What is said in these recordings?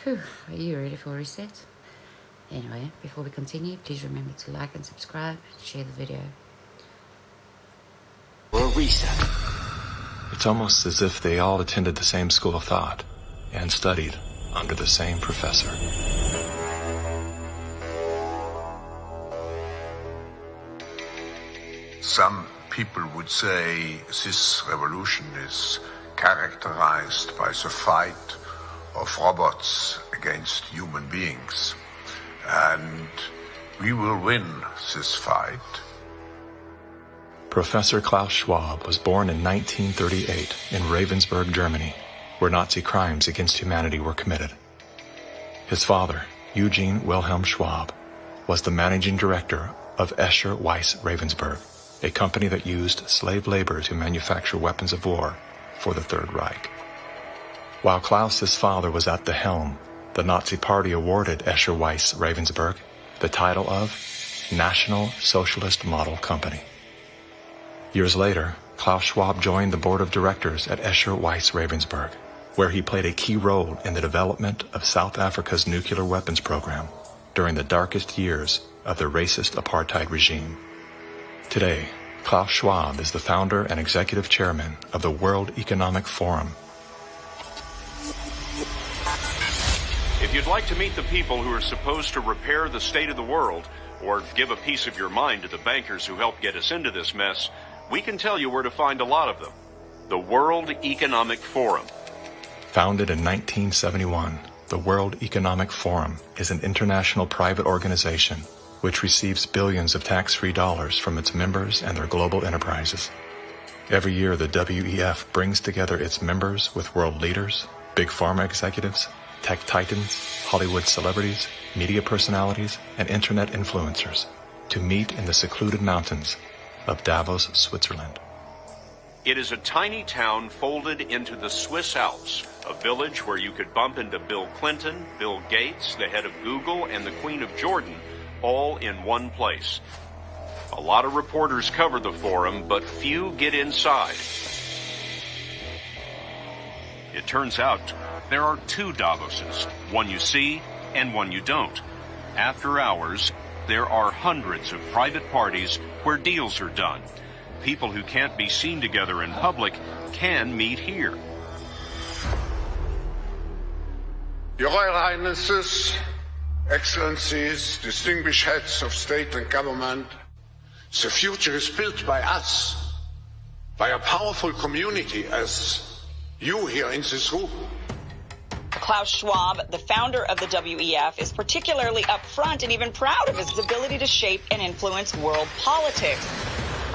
Whew, are you ready for a reset? Anyway, before we continue, please remember to like and subscribe, share the video. Or reset. It's almost as if they all attended the same school of thought and studied under the same professor. Some people would say this revolution is characterized by the fight of robots against human beings. And we will win this fight. Professor Klaus Schwab was born in 1938 in Ravensburg, Germany, where Nazi crimes against humanity were committed. His father, Eugene Wilhelm Schwab, was the managing director of Escher Weiss Ravensburg, a company that used slave labor to manufacture weapons of war for the Third Reich. While Klaus, his father, was at the helm, the Nazi Party awarded Escher Weiss Ravensburg the title of National Socialist Model Company. Years later, Klaus Schwab joined the board of directors at Escher Weiss Ravensburg, where he played a key role in the development of South Africa's nuclear weapons program during the darkest years of the racist apartheid regime. Today, Klaus Schwab is the founder and executive chairman of the World Economic Forum. If you'd like to meet the people who are supposed to repair the state of the world, or give a piece of your mind to the bankers who helped get us into this mess, we can tell you where to find a lot of them. The World Economic Forum. Founded in 1971, the World Economic Forum is an international private organization which receives billions of tax-free dollars from its members and their global enterprises. Every year, the WEF brings together its members with world leaders, big pharma executives, tech titans, Hollywood celebrities, media personalities, and internet influencers to meet in the secluded mountains of Davos, Switzerland. It is a tiny town folded into the Swiss Alps, a village where you could bump into Bill Clinton, Bill Gates, the head of Google, and the Queen of Jordan, all in one place. A lot of reporters cover the forum, but few get inside. It turns out there are two Davoses, one you see and one you don't. After hours, there are hundreds of private parties where deals are done. People who can't be seen together in public can meet here. Your Royal Highnesses, Excellencies, distinguished heads of state and government, the future is built by us, by a powerful community as you here in this room. Klaus Schwab, the founder of the WEF, is particularly upfront and even proud of his ability to shape and influence world politics.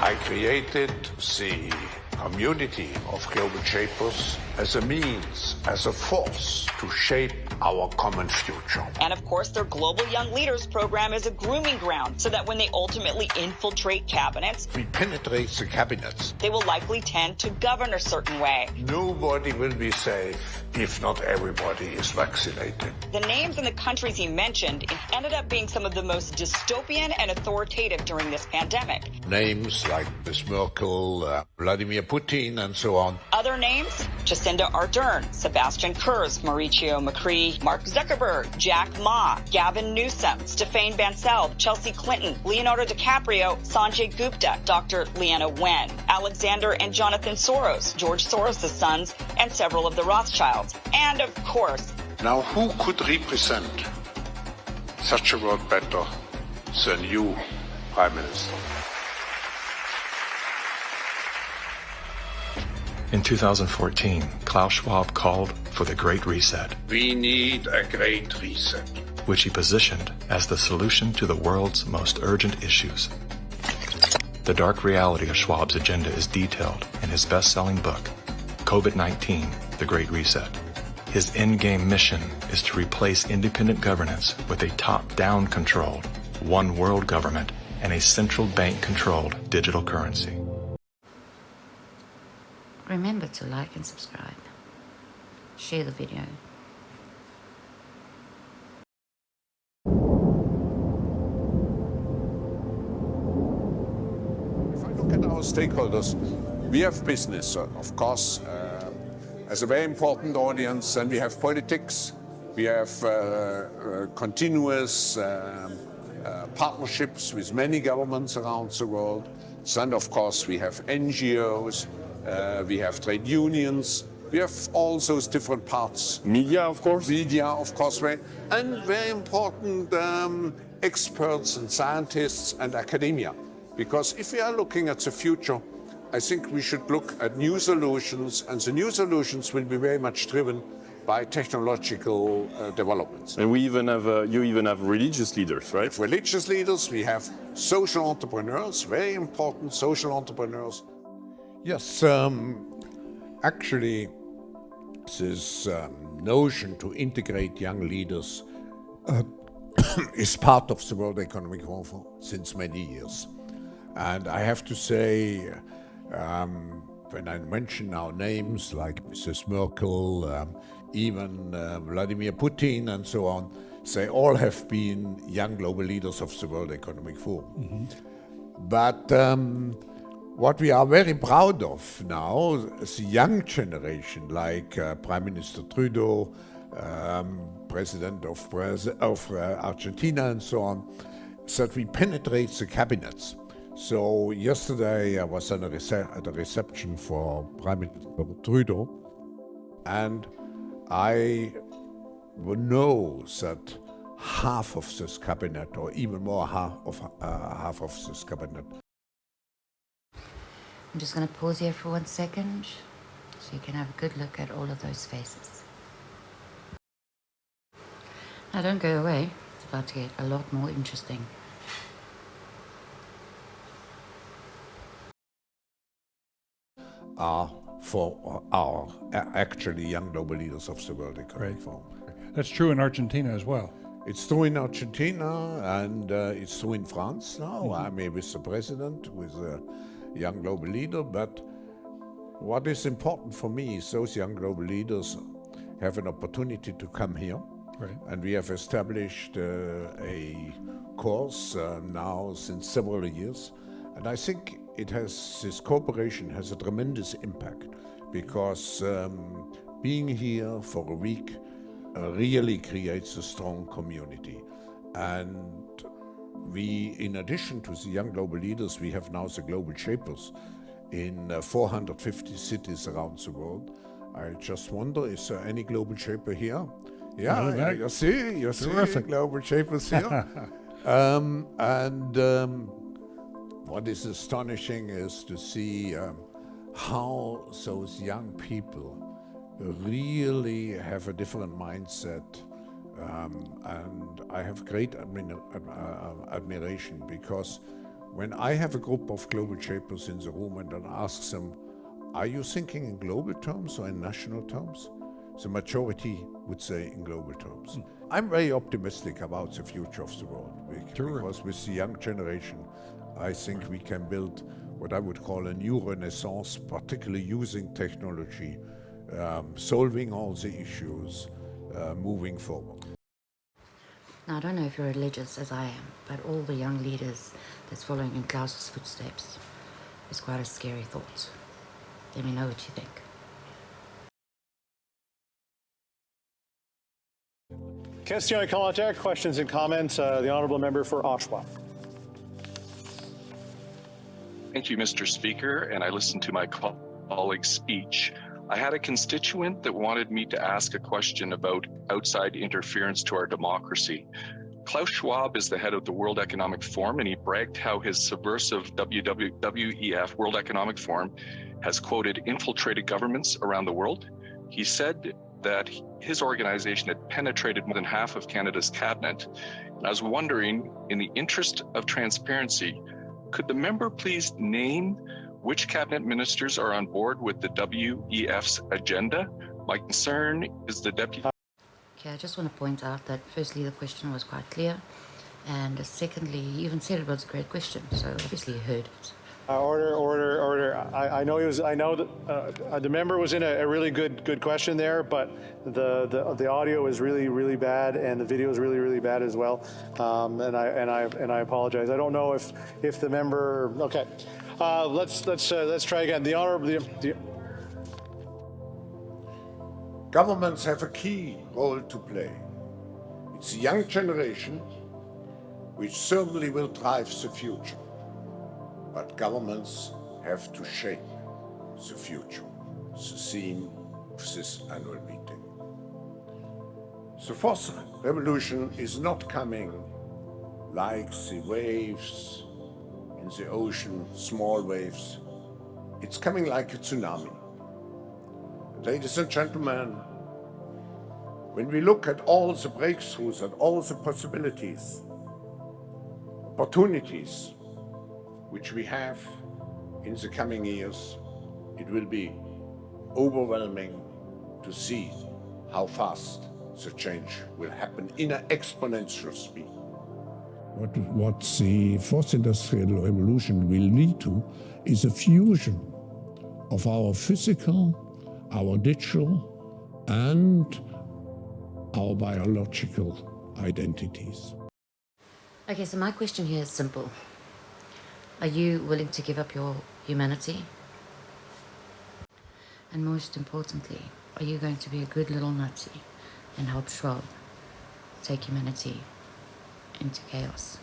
I created the community of global shapers as a means, as a force to shape our common future. And of course, their Global Young Leaders program is a grooming ground so that when they ultimately infiltrate cabinets, We penetrate the cabinets. they will likely tend to govern a certain way. Nobody will be safe if not everybody is vaccinated. The names and the countries he mentioned ended up being some of the most dystopian and authoritative during this pandemic. Names like Ms. Merkel, Vladimir Putin, and so on. Other names, Jacinda Ardern, Sebastian Kurz, Mauricio Macri, Mark Zuckerberg, Jack Ma, Gavin Newsom, Stéphane Bancel, Chelsea Clinton, Leonardo DiCaprio, Sanjay Gupta, Dr. Leana Wen, Alexander and Jonathan Soros, George Soros' sons, and several of the Rothschilds. And of course, Now, who could represent such a world better than you, Prime Minister? In 2014, Klaus Schwab called for the Great Reset, We need a great reset. which he positioned as the solution to the world's most urgent issues. The dark reality of Schwab's agenda is detailed in his best-selling book, COVID-19, The Great Reset. His endgame mission is to replace independent governance with a top-down controlled, one world government and a central bank-controlled digital currency. Remember to like and subscribe. Share the video. If I look at our stakeholders, we have business, of course, as a very important audience, and we have politics, We have continuous partnerships with many governments around the world. And of course, we have NGOs, we have trade unions, we have all those different parts. Media, of course. Media, of course, and very important experts and scientists and academia. Because if we are looking at the future, I think we should look at new solutions, and the new solutions will be very much driven by technological developments. And we even have, you even have religious leaders, right? Religious leaders, we have social entrepreneurs, very important social entrepreneurs. Yes, actually, this notion to integrate young leaders is part of the World Economic Forum since many years. And I have to say, when I mention now names like Mrs. Merkel, even Vladimir Putin and so on, they all have been young global leaders of the World Economic Forum. Mm-hmm. But what we are very proud of now is the young generation, like Prime Minister Trudeau, President of Argentina and so on, that we penetrate the cabinets. So yesterday I was at a reception for Prime Minister Trudeau, and I know that half of this cabinet, or even more half of this cabinet. I'm just going to pause here for 1 second so you can have a good look at all of those faces. Now don't go away, it's about to get a lot more interesting. Are actually young global leaders of the World Economic Forum. That's true in Argentina as well. It's true in Argentina, and it's true in France now. Mm-hmm. I mean, with the president, with a young global leader. But what is important for me is those young global leaders have an opportunity to come here. Right. And we have established a course now since several years. And I think this cooperation has a tremendous impact, because being here for a week really creates a strong community. And we, in addition to the young global leaders, we have now the global shapers in 450 cities around the world. I just wonder, is there any global shaper here? Yeah, you see global shapers here. What is astonishing is to see how those young people really have a different mindset, and I have great admiration, because when I have a group of global shapers in the room and then ask them, are you thinking in global terms or in national terms? The majority would say in global terms. I'm very optimistic about the future of the world, because with the young generation, I think we can build what I would call a new renaissance, particularly using technology, solving all the issues, moving forward. Now, I don't know if you're religious as I am, but all the young leaders that's following in Klaus's footsteps is quite a scary thought. Let me know what you think. Question and contact, questions and comments. The Honourable Member for Oshawa. Thank you, Mr. Speaker, and I listened to my colleague's speech. I had a constituent that wanted me to ask a question about outside interference to our democracy. Klaus Schwab is the head of the World Economic Forum, and he bragged how his subversive WEF, World Economic Forum, has, quoted, infiltrated governments around the world. He said that his organization had penetrated more than half of Canada's cabinet. And I was wondering, in the interest of transparency, could the member please name which cabinet ministers are on board with the WEF's agenda? My concern is the deputy. Okay, I just want to point out that firstly, the question was quite clear, and secondly, he even said it was a great question, so obviously he heard it. Order. I know that the member was in a really good question there, but the audio is really bad, and the video is really bad as well. And I apologize. I don't know if the member. Okay, let's try again. The honorable. Governments have a key role to play. It's the young generation which certainly will drive the future. But governments have to shape the future, the theme of this annual meeting. The fourth revolution is not coming like the waves in the ocean, small waves. It's coming like a tsunami. Ladies and gentlemen, when we look at all the breakthroughs and all the possibilities, opportunities which we have in the coming years, it will be overwhelming to see how fast the change will happen in an exponential speed. What the fourth industrial revolution will lead to is a fusion of our physical, our digital, and our biological identities. Okay, so my question here is simple. Are you willing to give up your humanity? And most importantly, are you going to be a good little nutty and help Schwab take humanity into chaos?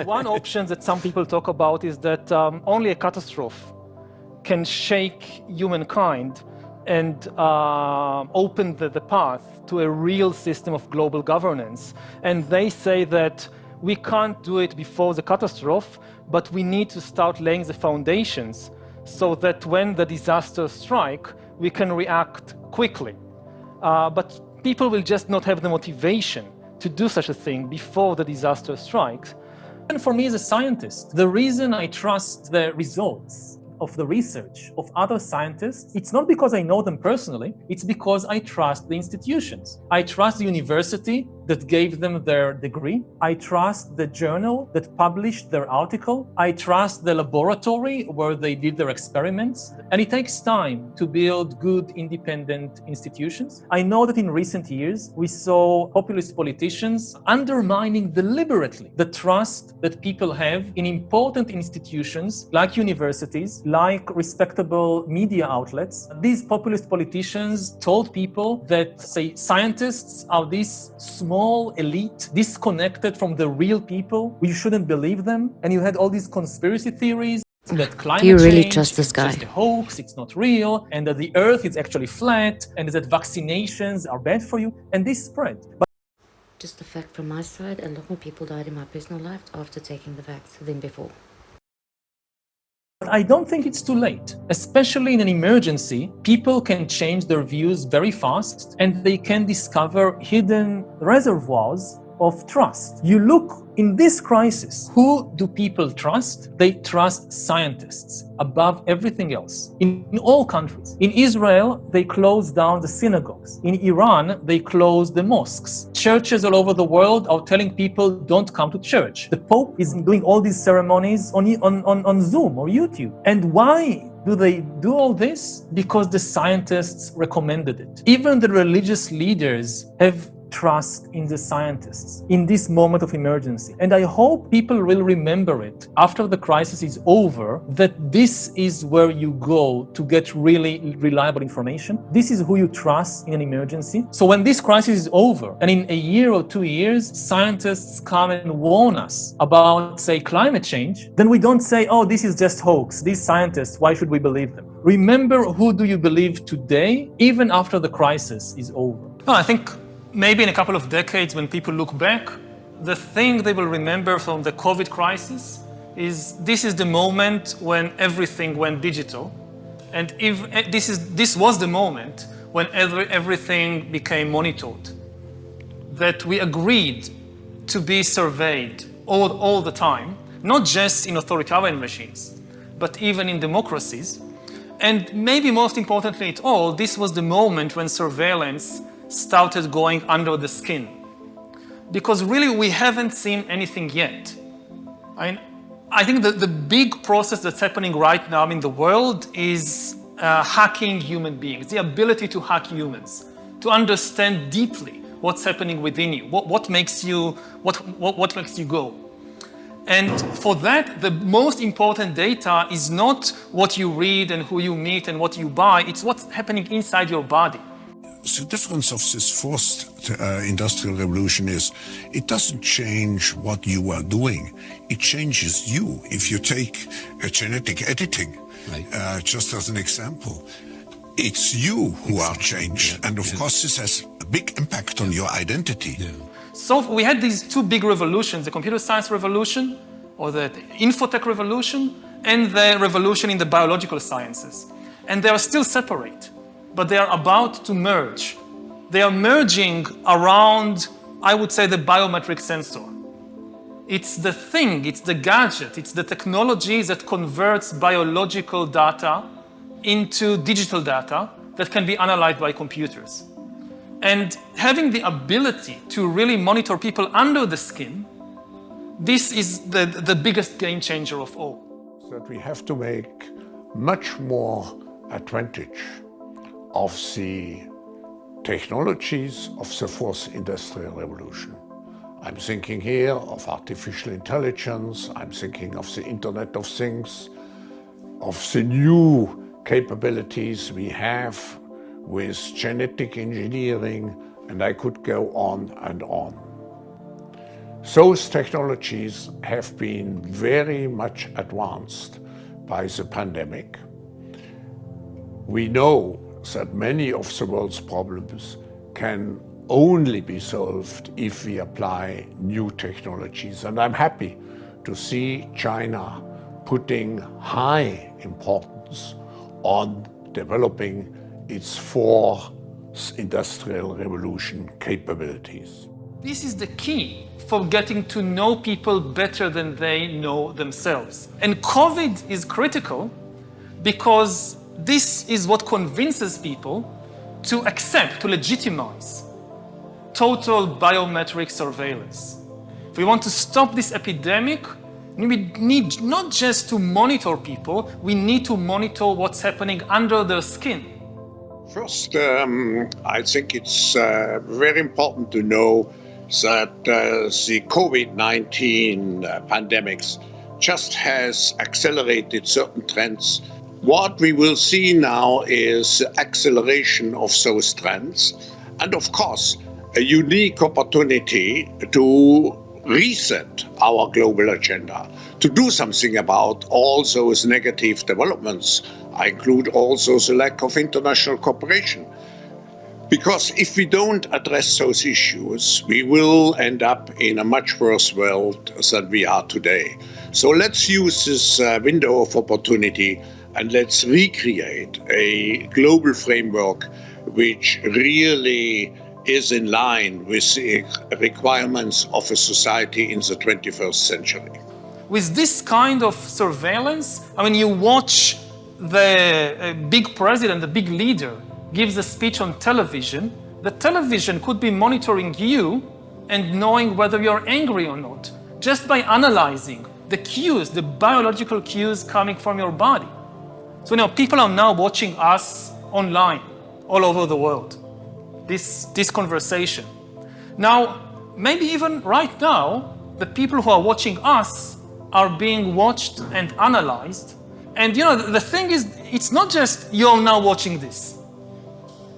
One option that some people talk about is that only a catastrophe can shake humankind and open the path to a real system of global governance. And they say that we can't do it before the catastrophe, but we need to start laying the foundations so that when the disasters strike, we can react quickly. But people will just not have the motivation to do such a thing before the disaster strikes. And for me as a scientist, the reason I trust the results of the research of other scientists, it's not because I know them personally, it's because I trust the institutions. I trust the university that gave them their degree. I trust the journal that published their article. I trust the laboratory where they did their experiments. And it takes time to build good, independent institutions. I know that in recent years, we saw populist politicians undermining deliberately the trust that people have in important institutions like universities, like respectable media outlets. These populist politicians told people that, say, scientists are this small elite disconnected from the real people. We shouldn't believe them. And you had all these conspiracy theories that climate Do you really change trust this is guy? just a hoax, it's not real, and that the earth is actually flat, and that vaccinations are bad for you, and this spread. But Just a fact from my side, a lot more people died in my personal life after taking the vax than before. I don't think it's too late. Especially in an emergency, people can change their views very fast and they can discover hidden reservoirs of trust. You look in this crisis, who do people trust? They trust scientists above everything else in all countries. In Israel, they closed down the synagogues. In Iran, they closed the mosques. Churches all over the world are telling people don't come to church. The Pope is doing all these ceremonies on Zoom or YouTube. And why do they do all this? Because the scientists recommended it. Even the religious leaders have trust in the scientists in this moment of emergency. And I hope people will remember it after the crisis is over, that this is where you go to get really reliable information. This is who you trust in an emergency. So when this crisis is over, and in a year or 2 years, scientists come and warn us about, say, climate change, then we don't say, oh, this is just hoax. These scientists, why should we believe them? Remember, who do you believe today, even after the crisis is over? No, I think maybe in a couple of decades, when people look back, the thing they will remember from the COVID crisis is this is the moment when everything went digital. And if this was the moment when everything became monitored, that we agreed to be surveyed all the time, not just in authoritarian regimes, but even in democracies. And maybe most importantly at all, this was the moment when surveillance started going under the skin. Because really we haven't seen anything yet. I think that the big process that's happening right now in the world is hacking human beings, the ability to hack humans, to understand deeply what's happening within you, what makes you go. And for that, the most important data is not what you read and who you meet and what you buy, it's what's happening inside your body. The difference of this fourth industrial revolution is it doesn't change what you are doing, it changes you. If you take genetic editing, just as an example, it's you who are changed. And of course this has a big impact on your identity. So we had these two big revolutions, the computer science revolution or the infotech revolution and the revolution in the biological sciences. And they are still separate, but they are about to merge. They are merging around, I would say, the biometric sensor. It's the thing, it's the gadget, it's the technology that converts biological data into digital data that can be analyzed by computers. And having the ability to really monitor people under the skin, this is the biggest game changer of all. That we have to make much more advantage of the technologies of the fourth industrial revolution. I'm thinking here of artificial intelligence, I'm thinking of the Internet of Things, of the new capabilities we have with genetic engineering, and I could go on and on. Those technologies have been very much advanced by the pandemic. We know that many of the world's problems can only be solved if we apply new technologies. And I'm happy to see China putting high importance on developing its fourth industrial revolution capabilities. This is the key for getting to know people better than they know themselves. And COVID is critical because this is what convinces people to accept, to legitimize total biometric surveillance. If we want to stop this epidemic, we need not just to monitor people, we need to monitor what's happening under their skin. First, I think it's very important to know that the COVID-19 pandemics just has accelerated certain trends. What we will see now is acceleration of those trends, and of course, a unique opportunity to reset our global agenda, to do something about all those negative developments. I include also the lack of international cooperation. Because if we don't address those issues, we will end up in a much worse world than we are today. So let's use this window of opportunity and let's recreate a global framework which really is in line with the requirements of a society in the 21st century. With this kind of surveillance, I mean, you watch the big president, the big leader, gives a speech on television. The television could be monitoring you and knowing whether you're angry or not, just by analyzing the cues, the biological cues coming from your body. So people are now watching us online, all over the world, this conversation. Now, maybe even right now, the people who are watching us are being watched and analyzed. And the thing is, it's not just you're now watching this.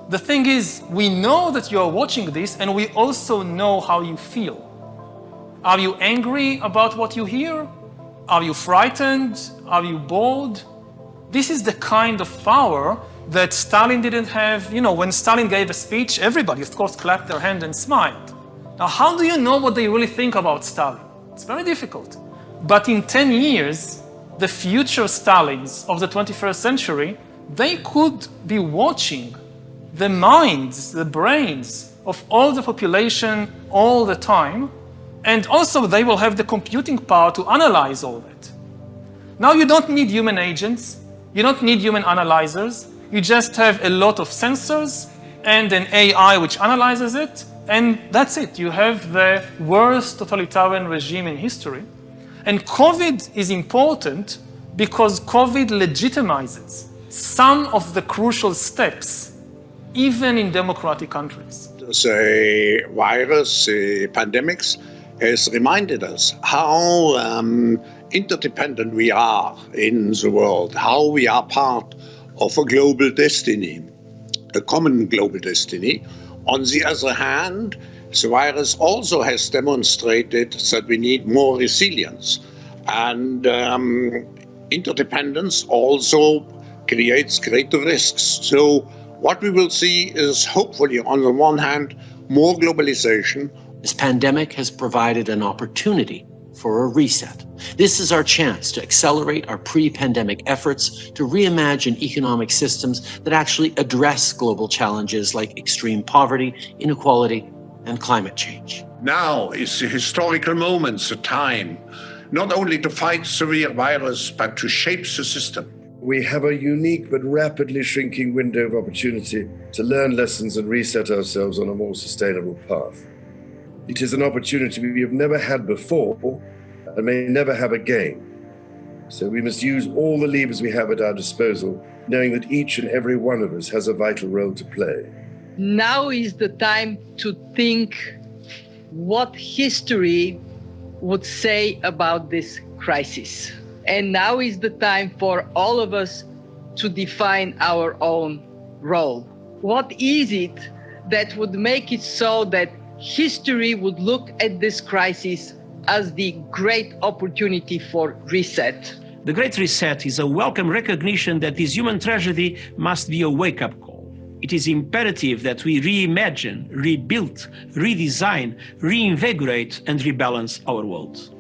The thing is, we know that you're watching this and we also know how you feel. Are you angry about what you hear? Are you frightened? Are you bored? This is the kind of power that Stalin didn't have. When Stalin gave a speech, everybody, of course, clapped their hand and smiled. Now, how do you know what they really think about Stalin? It's very difficult. But in 10 years, the future Stalins of the 21st century, they could be watching the minds, the brains of all the population all the time. And also they will have the computing power to analyze all that. Now you don't need human agents. You don't need human analyzers. You just have a lot of sensors and an AI which analyzes it. And that's it. You have the worst totalitarian regime in history. And COVID is important because COVID legitimizes some of the crucial steps even in democratic countries. The virus, the pandemics, has reminded us how interdependent we are in the world, how we are part of a global destiny, a common global destiny. On the other hand, the virus also has demonstrated that we need more resilience, and interdependence also creates greater risks. So what we will see is hopefully, on the one hand, more globalization. This pandemic has provided an opportunity for a reset. This is our chance to accelerate our pre-pandemic efforts to reimagine economic systems that actually address global challenges like extreme poverty, inequality, and climate change. Now is the historical moment, the time, not only to fight severe virus, but to shape the system. We have a unique but rapidly shrinking window of opportunity to learn lessons and reset ourselves on a more sustainable path. It is an opportunity we have never had before and may never have again. So we must use all the levers we have at our disposal, knowing that each and every one of us has a vital role to play. Now is the time to think what history would say about this crisis. And now is the time for all of us to define our own role. What is it that would make it so that history would look at this crisis as the great opportunity for reset? The Great Reset is a welcome recognition that this human tragedy must be a wake-up call. It is imperative that we reimagine, rebuild, redesign, reinvigorate, and rebalance our world.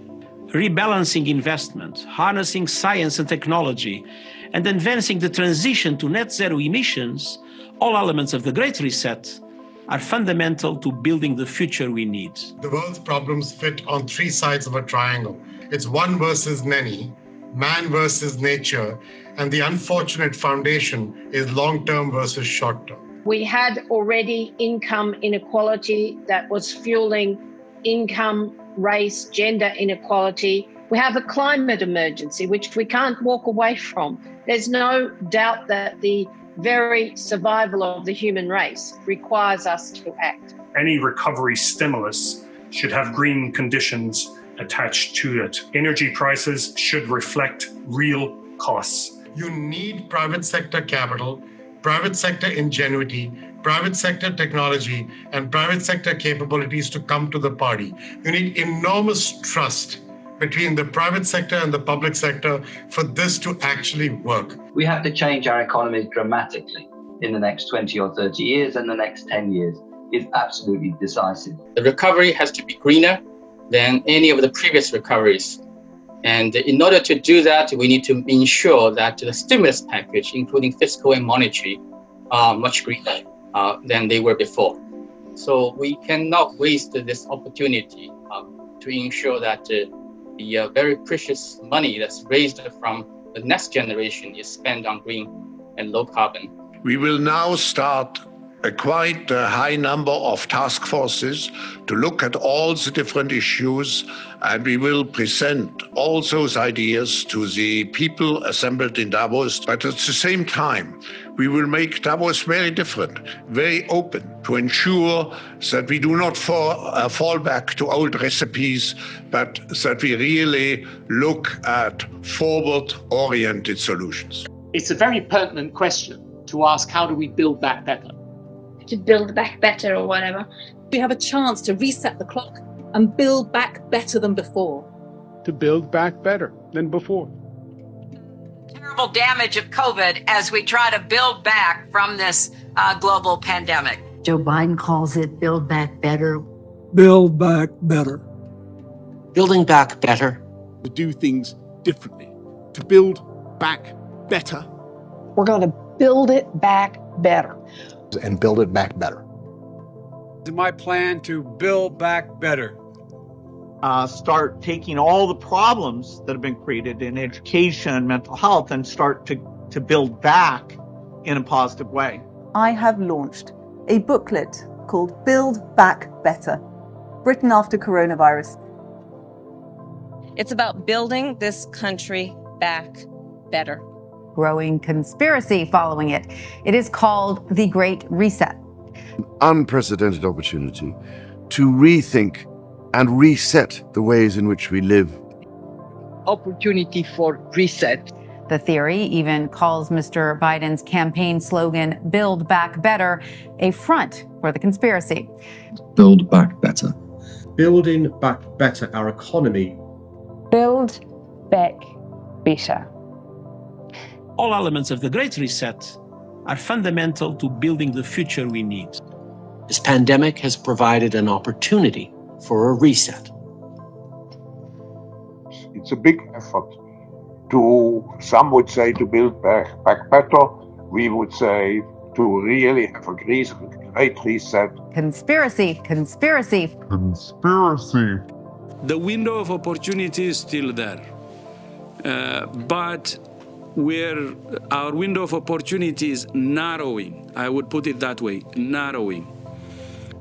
Rebalancing investment, harnessing science and technology, and advancing the transition to net zero emissions, all elements of the Great Reset, are fundamental to building the future we need. The world's problems fit on three sides of a triangle. It's one versus many, man versus nature, and the unfortunate foundation is long-term versus short-term. We had already income inequality that was fueling income, race, gender inequality. We have a climate emergency, which we can't walk away from. There's no doubt that the very survival of the human race requires us to act. Any recovery stimulus should have green conditions attached to it. Energy prices should reflect real costs. You need private sector capital, private sector ingenuity, private sector technology, and private sector capabilities to come to the party. You need enormous trust between the private sector and the public sector for this to actually work. We have to change our economy dramatically in the next 20 or 30 years, and the next 10 years is absolutely decisive. The recovery has to be greener than any of the previous recoveries. And in order to do that, we need to ensure that the stimulus package, including fiscal and monetary, are much greener than they were before. So we cannot waste this opportunity to ensure that the very precious money that's raised from the next generation is spent on green and low carbon. We will now start a quite high number of task forces to look at all the different issues, and we will present all those ideas to the people assembled in Davos. But at the same time, we will make Davos very different, very open, to ensure that we do not fall back to old recipes, but that we really look at forward-oriented solutions. It's a very pertinent question to ask, how do we build back better? To build back better or whatever. We have a chance to reset the clock and build back better than before. To build back better than before. Terrible damage of COVID as we try to build back from this global pandemic. Joe Biden calls it Build Back Better. Build back better. Building back better. To do things differently. To build back better. We're going to build it back better. And build it back better. My plan to build back better. Start taking all the problems that have been created in education and mental health and start to build back in a positive way. I have launched a booklet called Build Back Better, written after coronavirus. It's about building this country back better. Growing conspiracy following it. It is called the Great Reset. Unprecedented opportunity to rethink and reset the ways in which we live. Opportunity for reset. The theory even calls Mr. Biden's campaign slogan, Build Back Better, a front for the conspiracy. Build back better. Building back better our economy. Build back better. All elements of the Great Reset are fundamental to building the future we need. This pandemic has provided an opportunity for a reset. It's a big effort to, some would say, to build back better. We would say to really have a great reset. Conspiracy, conspiracy. Conspiracy. The window of opportunity is still there, but our window of opportunity is narrowing. I would put it that way, narrowing.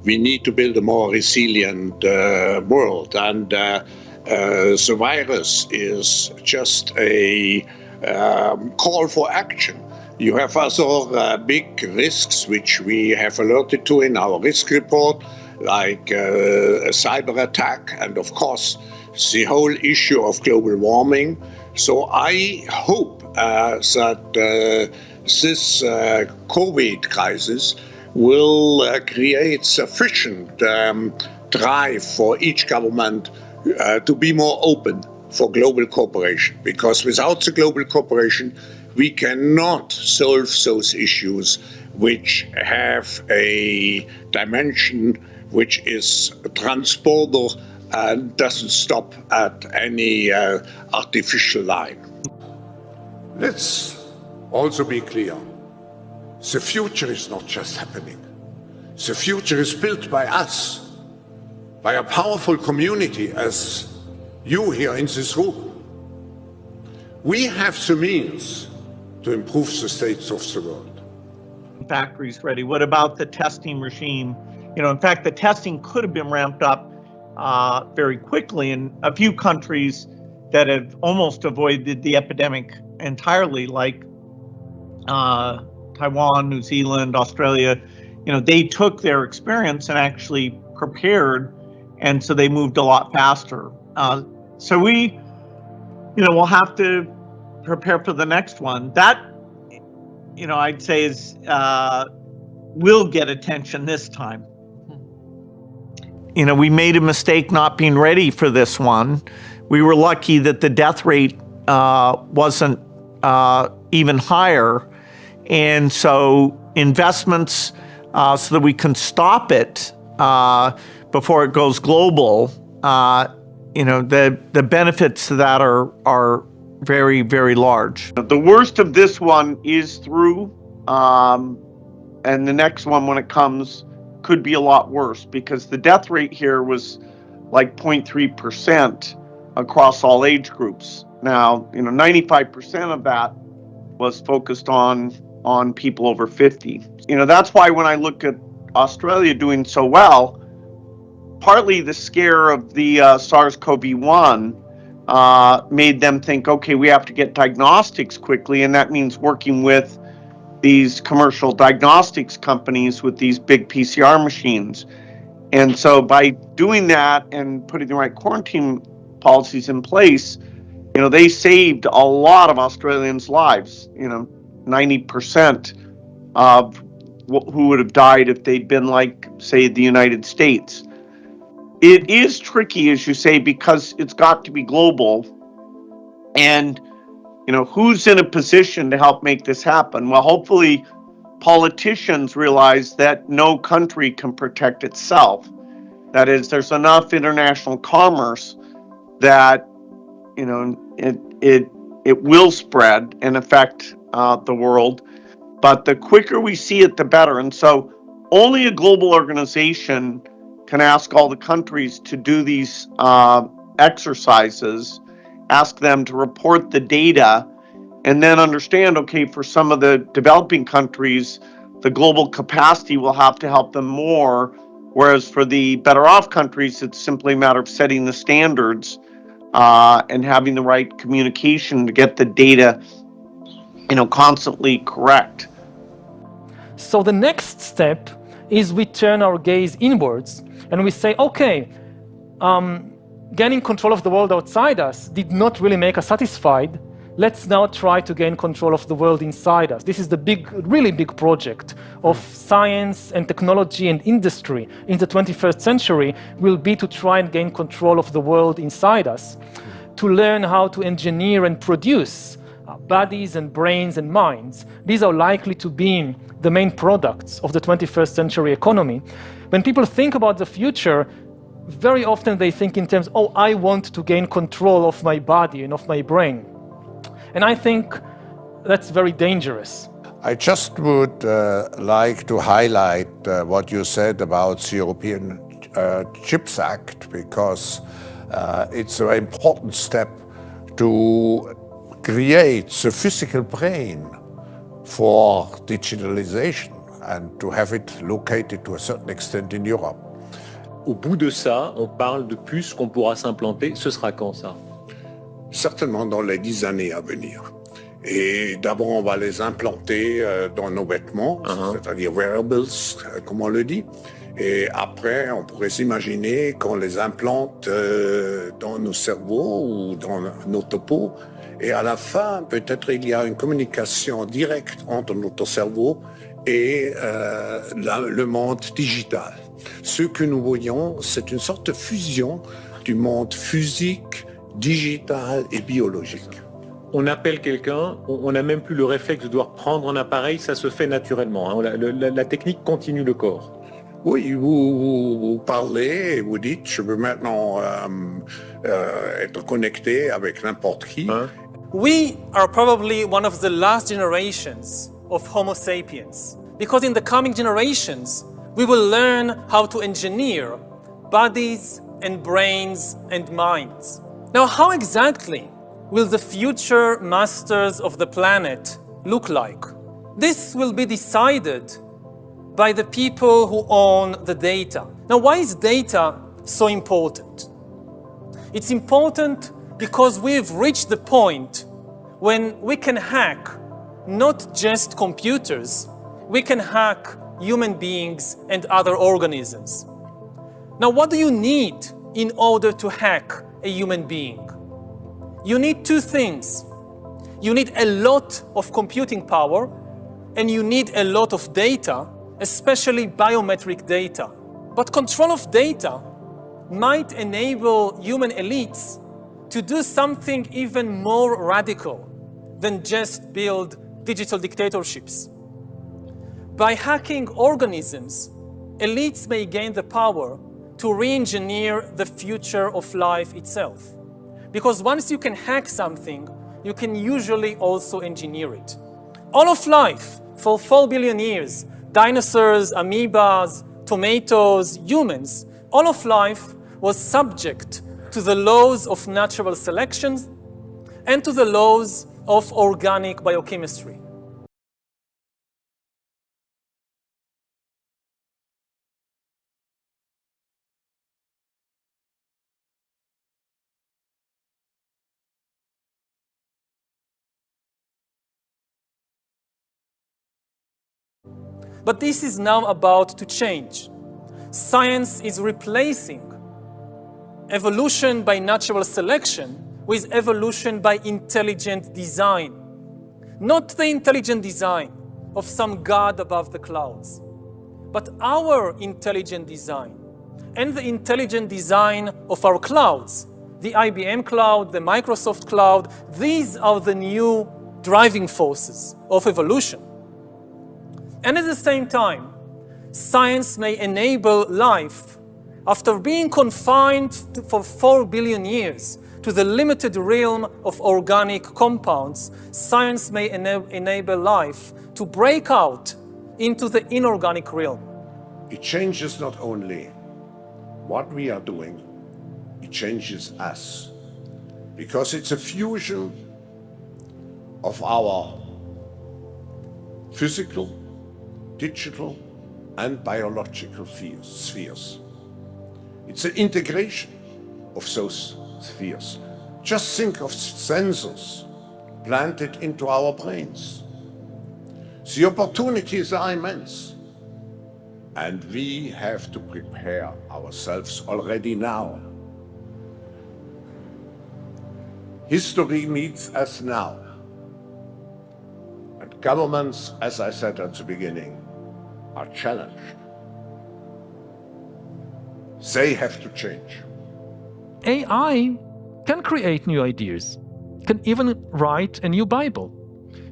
We need to build a more resilient world, and the virus is just a call for action. You have other big risks which we have alerted to in our risk report, like a cyber attack and, of course, the whole issue of global warming. So I hope that this COVID crisis will create sufficient drive for each government to be more open for global cooperation, because without the global cooperation, we cannot solve those issues which have a dimension which is transborder and doesn't stop at any artificial line. Let's also be clear. The future is not just happening. The future is built by us, by a powerful community as you here in this room. We have the means to improve the states of the world. Factories ready. What about the testing regime? In fact, the testing could have been ramped up very quickly in a few countries that have almost avoided the epidemic entirely, like Taiwan, New Zealand, Australia. They took their experience and actually prepared, and so they moved a lot faster. So we, we'll have to prepare for the next one. That, I'd say is will get attention this time. We made a mistake not being ready for this one. We were lucky that the death rate wasn't even higher. And so investments so that we can stop it before it goes global, the benefits to that are very, very large. The worst of this one is through, and the next one, when it comes, could be a lot worse, because the death rate here was like 0.3% across all age groups. Now, 95% of that was focused on people over 50. That's why when I look at Australia doing so well, partly the scare of the SARS-CoV-1 made them think, okay, we have to get diagnostics quickly, and that means working with these commercial diagnostics companies with these big PCR machines. And so by doing that and putting the right quarantine policies in place, they saved a lot of Australians' lives. 90% of who would have died if they'd been like, say, the United States. It is tricky, as you say, because it's got to be global. And, who's in a position to help make this happen? Well, hopefully politicians realize that no country can protect itself. That is, there's enough international commerce that, it will spread and affect the world. But the quicker we see it, the better. And so only a global organization can ask all the countries to do these exercises, ask them to report the data, and then understand, okay, for some of the developing countries, the global capacity will have to help them more, whereas for the better off countries, it's simply a matter of setting the standards and having the right communication to get the data, constantly correct. So the next step is we turn our gaze inwards and we say, okay, gaining control of the world outside us did not really make us satisfied. Let's now try to gain control of the world inside us. This is the really big project of science and technology and industry in the 21st century, will be to try and gain control of the world inside us, to learn how to engineer and produce bodies and brains and minds. These are likely to be the main products of the 21st century economy. When people think about the future, very often they think in terms, oh, I want to gain control of my body and of my brain. And I think that's very dangerous. I just would like to highlight what you said about the European Chips Act, because it's a very important step to create the physical brain for digitalization and to have it located to a certain extent in Europe. Au bout de ça, on parle de puces qu'on pourra s'implanter. Ce sera quand ça? Certainement dans les 10 années à venir. Et d'abord, on va les implanter dans nos vêtements, c'est-à-dire wearables, comme on le dit. Et après, on pourrait s'imaginer qu'on les implante dans nos cerveaux ou dans notre peau. Et à la fin, peut-être il y a une communication directe entre notre cerveau et le monde digital. Ce que nous voyons, c'est une sorte de fusion du monde physique, digital et biologique. On appelle quelqu'un, on n'a même plus le réflexe de devoir prendre un appareil, ça se fait naturellement. Hein. La technique continue le corps. Oui, vous parlez et vous dites, je veux maintenant être connecté avec n'importe qui. Hein? We are probably one of the last generations of Homo sapiens, because in the coming generations, we will learn how to engineer bodies and brains and minds. Now, how exactly will the future masters of the planet look like? This will be decided by the people who own the data. Now, why is data so important? It's important because we've reached the point when we can hack not just computers, we can hack human beings and other organisms. Now, what do you need in order to hack a human being? You need two things. You need a lot of computing power, and you need a lot of data, especially biometric data. But control of data might enable human elites to do something even more radical than just build digital dictatorships. By hacking organisms, elites may gain the power to re-engineer the future of life itself. Because once you can hack something, you can usually also engineer it. All of life, for 4 billion years, dinosaurs, amoebas, tomatoes, humans, all of life was subject to the laws of natural selection and to the laws of organic biochemistry. But this is now about to change. Science is replacing evolution by natural selection with evolution by intelligent design. Not the intelligent design of some god above the clouds, but our intelligent design and the intelligent design of our clouds. The IBM cloud, the Microsoft cloud, these are the new driving forces of evolution. And at the same time, science may enable life, after being confined for 4 billion years to the limited realm of organic compounds, science may enable life to break out into the inorganic realm. It changes not only what we are doing, it changes us. Because it's a fusion of our physical, digital, and biological spheres. It's an integration of those spheres. Just think of sensors planted into our brains. The opportunities are immense. And we have to prepare ourselves already now History meets us now. And governments, as I said at the beginning, are challenged. They have to change. AI can create new ideas, can even write a new Bible.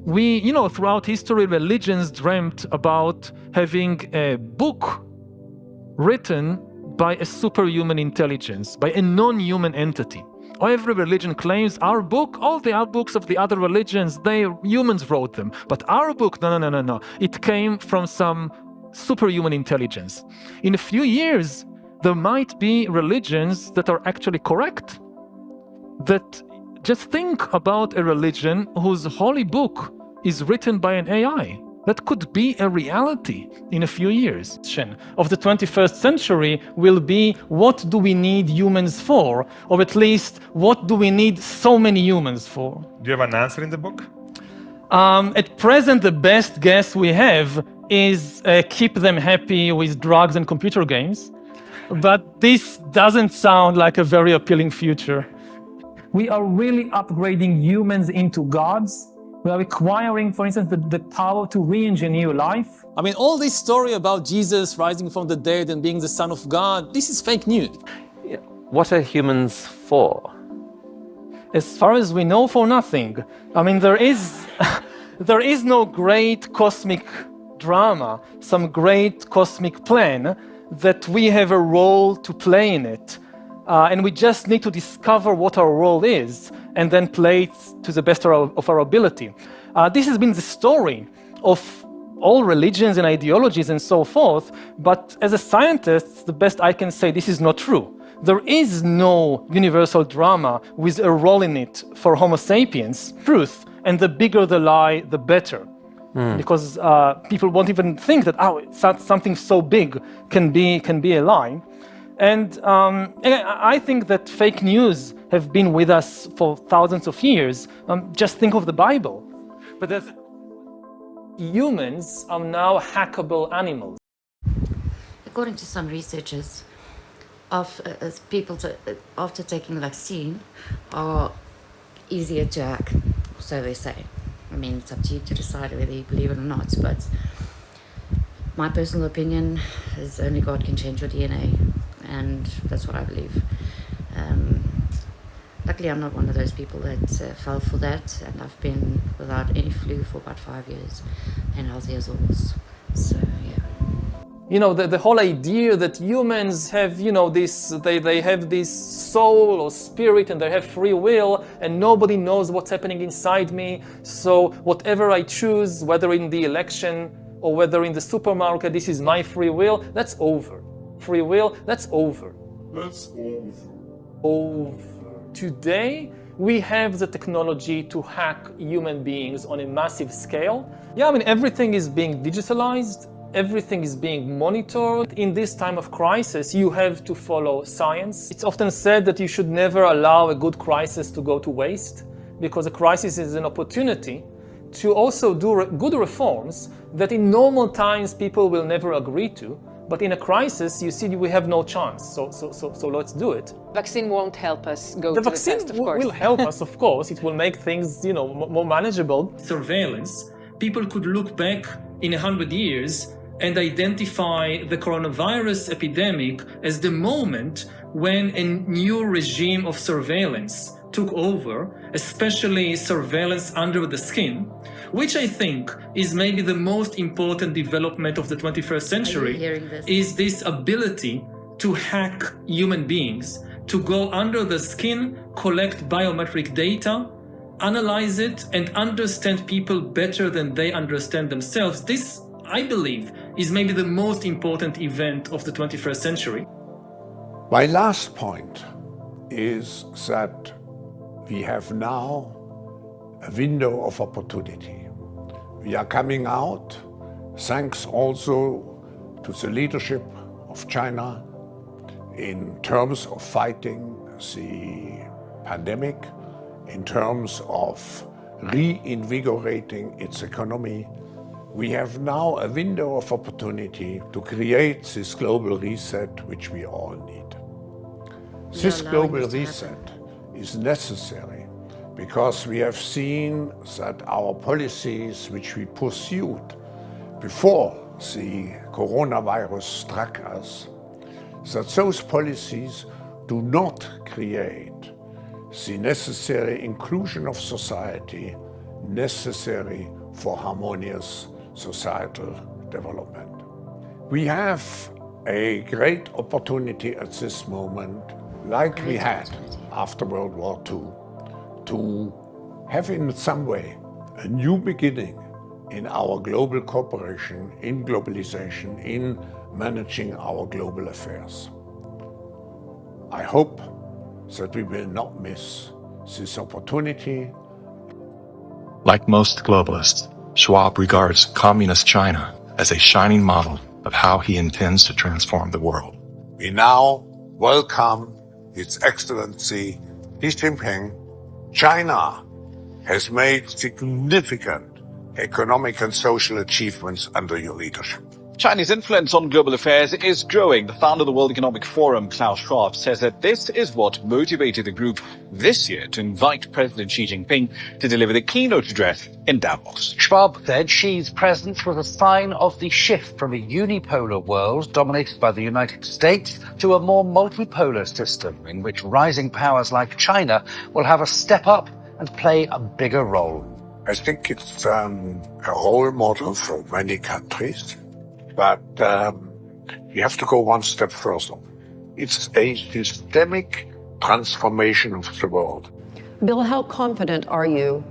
We, throughout history, religions dreamt about having a book written by a superhuman intelligence, by a non-human entity. Every religion claims our book, all the other books of the other religions, humans wrote them. But our book, no. It came from some superhuman intelligence. In a few years, there might be religions that are actually correct. That just think about a religion whose holy book is written by an AI. That could be a reality in a few years. Of the 21st century will be, what do we need humans for? Or at least, what do we need so many humans for? Do you have an answer in the book? At present, the best guess we have is keep them happy with drugs and computer games. But this doesn't sound like a very appealing future. We are really upgrading humans into gods. We are acquiring, for instance, the power to re-engineer life. I mean, all this story about Jesus rising from the dead and being the Son of God, this is fake news. What are humans for? As far as we know, for nothing. I mean, there is no great cosmic drama, some great cosmic plan that we have a role to play in it. And we just need to discover what our role is and then play it to the best of our ability. This has been the story of all religions and ideologies and so forth, but as a scientist, the best I can say, this is not true. There is no universal drama with a role in it for Homo sapiens. Truth, and the bigger the lie, the better. Because people won't even think that, something so big can be a lie. And I think that fake news have been with us for thousands of years. Just think of the Bible. But humans are now hackable animals. According to some researchers, people after taking the vaccine are easier to hack, so they say. I mean, it's up to you to decide whether you believe it or not, but my personal opinion is only God can change your DNA, and that's what I believe. Luckily, I'm not one of those people that fell for that, and I've been without any flu for about 5 years, and healthy as always. So, yeah. The whole idea that humans have, they have this soul or spirit and they have free will and nobody knows what's happening inside me. So whatever I choose, whether in the election or whether in the supermarket, this is my free will, that's over. Free will, that's over. That's over. Today, we have the technology to hack human beings on a massive scale. Yeah, I mean, everything is being digitalized. Everything is being monitored. In this time of crisis, you have to follow science. It's often said that you should never allow a good crisis to go to waste, because a crisis is an opportunity to also do good reforms that in normal times people will never agree to. But in a crisis, you see, we have no chance. So let's do it. Vaccine won't help us go to the test, of course. The vaccine will help us, of course. It will make things, more manageable. Surveillance. People could look back in 100 years and identify the coronavirus epidemic as the moment when a new regime of surveillance took over, especially surveillance under the skin, which I think is maybe the most important development of the 21st century, is this ability to hack human beings, to go under the skin, collect biometric data, analyze it, and understand people better than they understand themselves. This, I believe, is maybe the most important event of the 21st century. My last point is that we have now a window of opportunity. We are coming out, thanks also to the leadership of China in terms of fighting the pandemic, in terms of reinvigorating its economy. We have now a window of opportunity to create this global reset which we all need. This global reset is necessary because we have seen that our policies which we pursued before the coronavirus struck us, that those policies do not create the necessary inclusion of society necessary for harmonious societal development. We have a great opportunity at this moment, like we had after World War II, to have in some way a new beginning in our global cooperation, in globalization, in managing our global affairs. I hope that we will not miss this opportunity. Like most globalists, Schwab regards Communist China as a shining model of how he intends to transform the world. We now welcome His Excellency Xi Jinping. China has made significant economic and social achievements under your leadership. Chinese influence on global affairs is growing. The founder of the World Economic Forum, Klaus Schwab, says that this is what motivated the group this year to invite President Xi Jinping to deliver the keynote address in Davos. Schwab said Xi's presence was a sign of the shift from a unipolar world dominated by the United States to a more multipolar system in which rising powers like China will have a step up and play a bigger role. I think it's a role model for many countries. But we have to go one step further. It's a systemic transformation of the world. Bill, how confident are you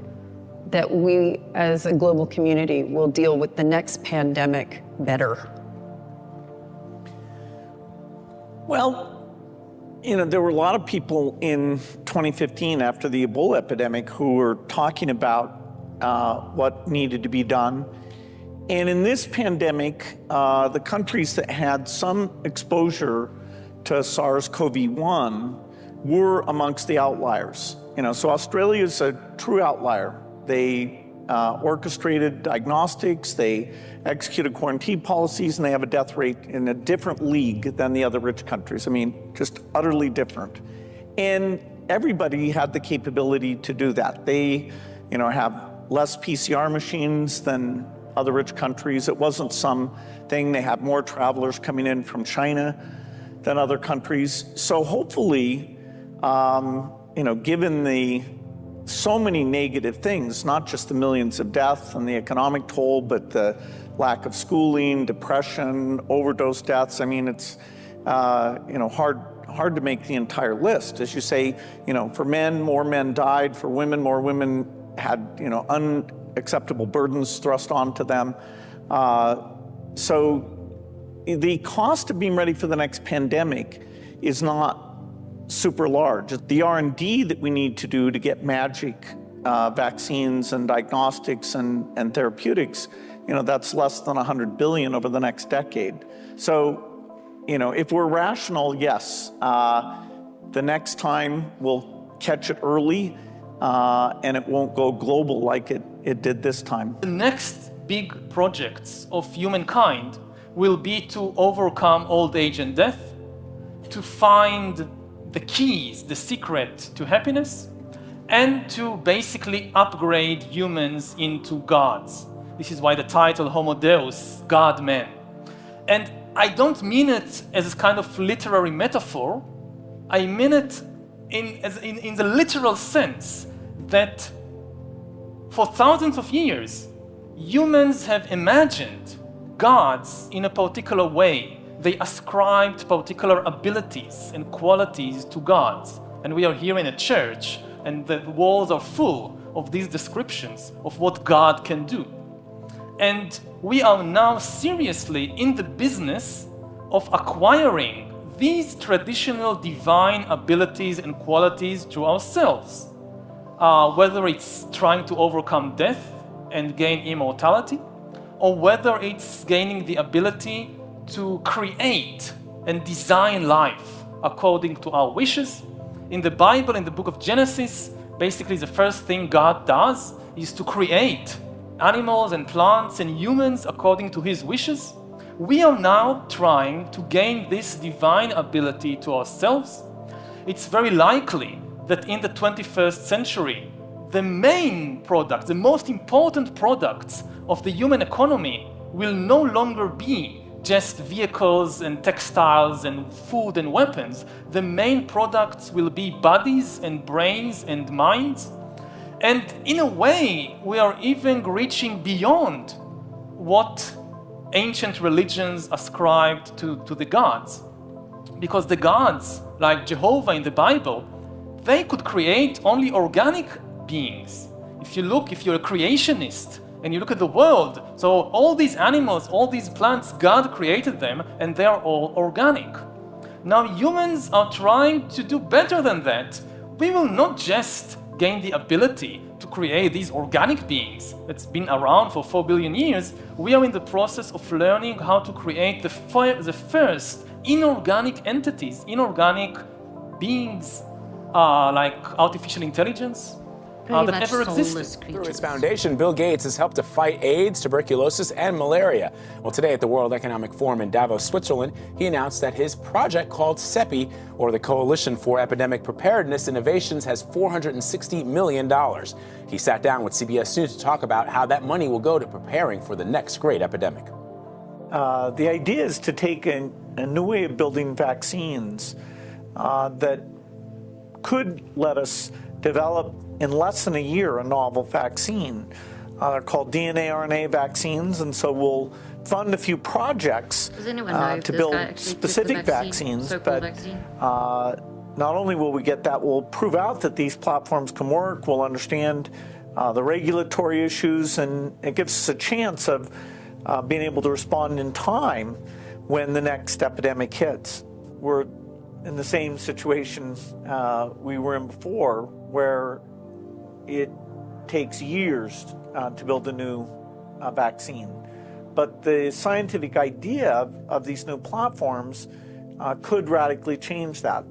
that we as a global community will deal with the next pandemic better? Well, there were a lot of people in 2015 after the Ebola epidemic who were talking about what needed to be done. And in this pandemic, the countries that had some exposure to SARS-CoV-1 were amongst the outliers. So Australia is a true outlier. They orchestrated diagnostics, they executed quarantine policies, and they have a death rate in a different league than the other rich countries. Just utterly different. And everybody had the capability to do that. They, have less PCR machines than other rich countries. It wasn't something. They had more travelers coming in from China than other countries. So hopefully, given the so many negative things, not just the millions of deaths and the economic toll, but the lack of schooling, depression, overdose deaths. It's hard to make the entire list. As you say, for men, more men died. For women, more women had unacceptable burdens thrust onto them. So the cost of being ready for the next pandemic is not super large. The R&D that we need to do to get magic vaccines and diagnostics and therapeutics, that's less than 100 billion over the next decade. So, if we're rational, yes, the next time we'll catch it early and it won't go global like it did this time. The next big projects of humankind will be to overcome old age and death, to find the keys, the secret to happiness, and to basically upgrade humans into gods. This is why the title Homo Deus, God-man. And I don't mean it as a kind of literary metaphor. I mean it in the literal sense that for thousands of years, humans have imagined gods in a particular way. They ascribed particular abilities and qualities to gods. And we are here in a church, and the walls are full of these descriptions of what God can do. And we are now seriously in the business of acquiring these traditional divine abilities and qualities to ourselves. Whether it's trying to overcome death and gain immortality, or whether it's gaining the ability to create and design life according to our wishes. In the Bible, in the book of Genesis, basically the first thing God does is to create animals and plants and humans according to his wishes. We are now trying to gain this divine ability to ourselves. It's very likely that in the 21st century, the main product, the most important products of the human economy will no longer be just vehicles and textiles and food and weapons. The main products will be bodies and brains and minds. And in a way, we are even reaching beyond what ancient religions ascribed to the gods. Because the gods, like Jehovah in the Bible, they could create only organic beings. If you're a creationist, and you look at the world, so all these animals, all these plants, God created them, and they are all organic. Now humans are trying to do better than that. We will not just gain the ability to create these organic beings that's been around for 4 billion years. We are in the process of learning how to create the first inorganic entities, inorganic beings, like artificial intelligence, that ever existed. Through his foundation, Bill Gates has helped to fight AIDS, tuberculosis, and malaria. Well, today at the World Economic Forum in Davos, Switzerland, he announced that his project called CEPI, or the Coalition for Epidemic Preparedness Innovations, has $460 million. He sat down with CBS News to talk about how that money will go to preparing for the next great epidemic. The idea is to take a new way of building vaccines that could let us develop in less than a year a novel vaccine. They're called DNA RNA vaccines, and so we'll fund a few projects to build specific vaccines. But not only will we get that, we'll prove out that these platforms can work, we'll understand the regulatory issues, and it gives us a chance of being able to respond in time when the next epidemic hits. We're in the same situation we were in before, where it takes years to build a new vaccine. But the scientific idea of these new platforms could radically change that,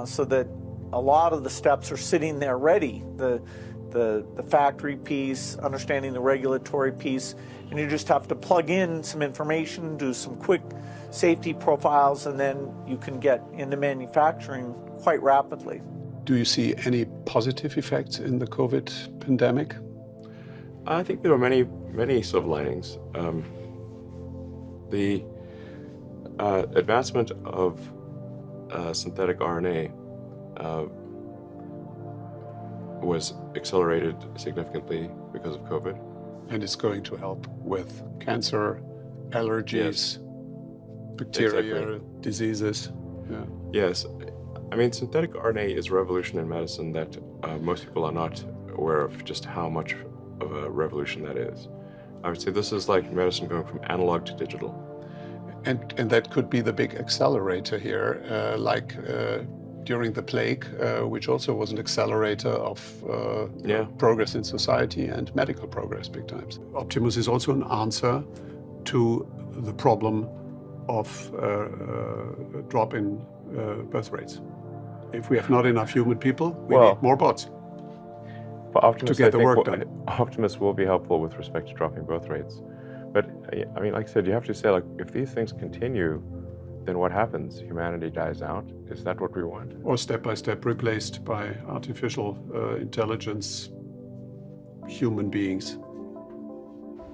so that a lot of the steps are sitting there ready. The factory piece, understanding the regulatory piece, and you just have to plug in some information, do some quick safety profiles, and then you can get into manufacturing quite rapidly. Do you see any positive effects in the COVID pandemic? I think there are many silver linings. The advancement of synthetic RNA was accelerated significantly because of COVID. And it's going to help with cancer, allergies, bacteria, diseases. Yeah. Yes. I mean, synthetic RNA is a revolution in medicine that most people are not aware of just how much of a revolution that is. I would say this is like medicine going from analog to digital. And that could be the big accelerator here, like during the plague, which also was an accelerator of progress in society and medical progress big times. Optimus is also an answer to the problem of drop in birth rates. If we have not enough human people, we need more bots to get the work done. Optimus will be helpful with respect to dropping birth rates. But I mean, like I said, you have to say, like, if these things continue, then what happens? Humanity dies out? Is that what we want? Or step by step replaced by artificial intelligence, human beings.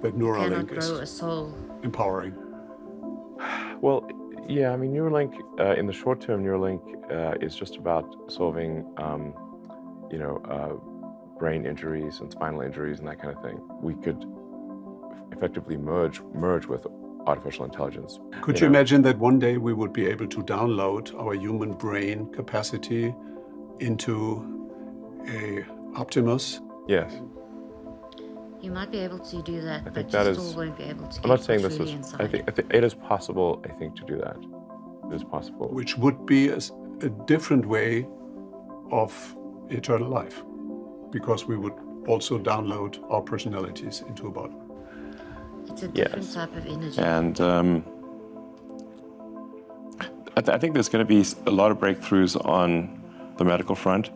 That Neuralink is empowering. Well, yeah, I mean, Neuralink, in the short term, Neuralink is just about solving, brain injuries and spinal injuries and that kind of thing. We could effectively merge with artificial intelligence. Could you imagine that one day we would be able to download our human brain capacity into a Optimus? Yes. You might be able to do that, but you still won't be able to I'm not saying this truly is, inside. I think it is possible, I think, to do that. It is possible. Which would be a different way of eternal life, because we would also download our personalities into a body. It's a different type of energy. And I think there's going to be a lot of breakthroughs on the medical front,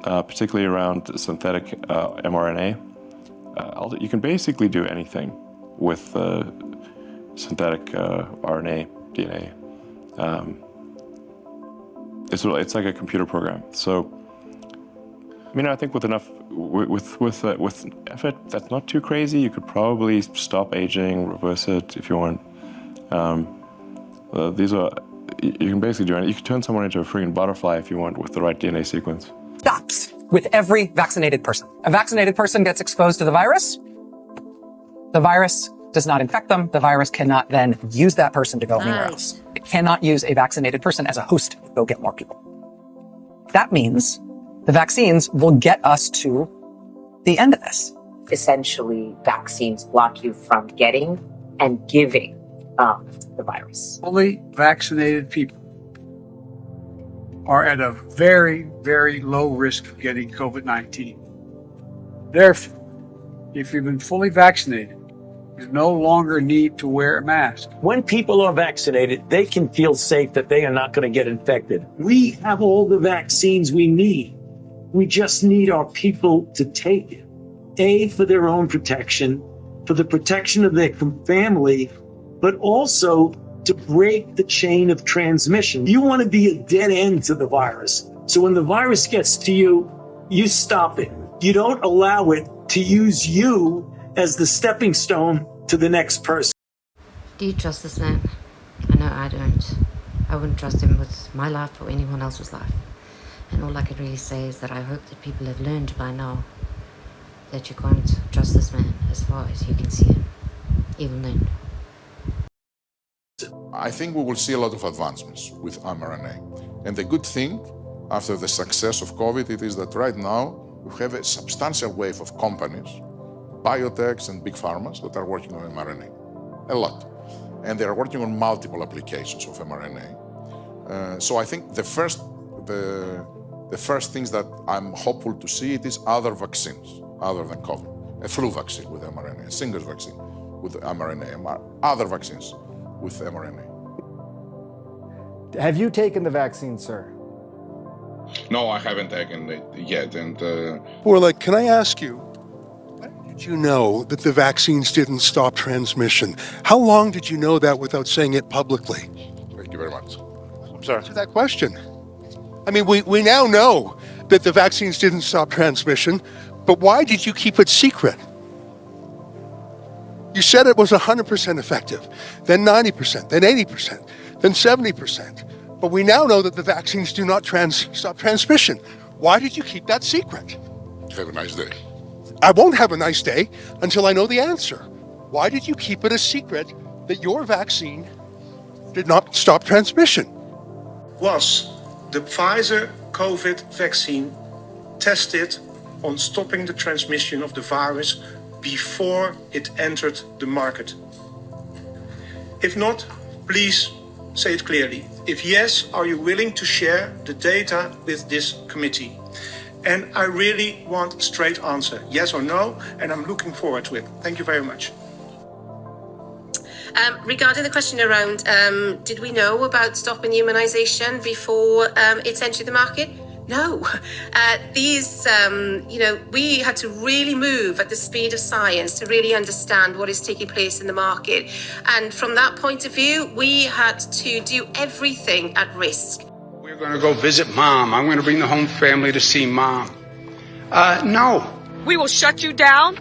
particularly around synthetic mRNA. You can basically do anything with synthetic RNA, DNA. It's like a computer program. So I mean, I think with enough, with effort that's not too crazy, you could probably stop aging, reverse it if you want. These are, you can basically do it. You can turn someone into a freaking butterfly if you want with the right DNA sequence. Stops with every vaccinated person. A vaccinated person gets exposed to the virus. The virus does not infect them. The virus cannot then use that person to go anywhere else. It cannot use a vaccinated person as a host to go get more people. That means the vaccines will get us to the end of this. Essentially, vaccines block you from getting and giving the virus. Fully vaccinated people are at a very, very low risk of getting COVID-19. Therefore, if you've been fully vaccinated, you no longer need to wear a mask. When people are vaccinated, they can feel safe that they are not going to get infected. We have all the vaccines we need. We just need our people to take it. A, for their own protection, for the protection of their family, but also to break the chain of transmission. You want to be a dead end to the virus. So when the virus gets to you, you stop it. You don't allow it to use you as the stepping stone to the next person. Do you trust this man? I know I don't. I wouldn't trust him with my life or anyone else's life. And all I can really say is that I hope that people have learned by now that you can't trust this man as far as you can see him, even then. I think we will see a lot of advancements with mRNA. And the good thing, after the success of COVID, it is that right now we have a substantial wave of companies, biotechs and big pharmas that are working on mRNA, a lot. And they are working on multiple applications of mRNA. So I think the first things that I'm hopeful to see it is other vaccines, other than COVID. A flu vaccine with mRNA, a single vaccine with mRNA, other vaccines with mRNA. Have you taken the vaccine, sir? No, I haven't taken it yet. And Orla, can I ask you, when did you know that the vaccines didn't stop transmission? How long did you know that without saying it publicly? Thank you very much. I'm sorry. Answer that question. I mean, we now know that the vaccines didn't stop transmission, but why did you keep it secret? You said it was 100% effective, then 90%, then 80%, then 70%. But we now know that the vaccines do not stop transmission. Why did you keep that secret? Have a nice day. I won't have a nice day until I know the answer. Why did you keep it a secret that your vaccine did not stop transmission? Was the Pfizer COVID vaccine tested on stopping the transmission of the virus before it entered the market? If not, please say it clearly. If yes, are you willing to share the data with this committee? And I really want a straight answer, yes or no, and I'm looking forward to it. Thank you very much. Regarding the question around, did we know about stopping immunisation before it's entered the market? No. We had to really move at the speed of science to really understand what is taking place in the market. And from that point of view, we had to do everything at risk. We're going to go visit Mom. I'm going to bring the home family to see Mom. No. We will shut you down.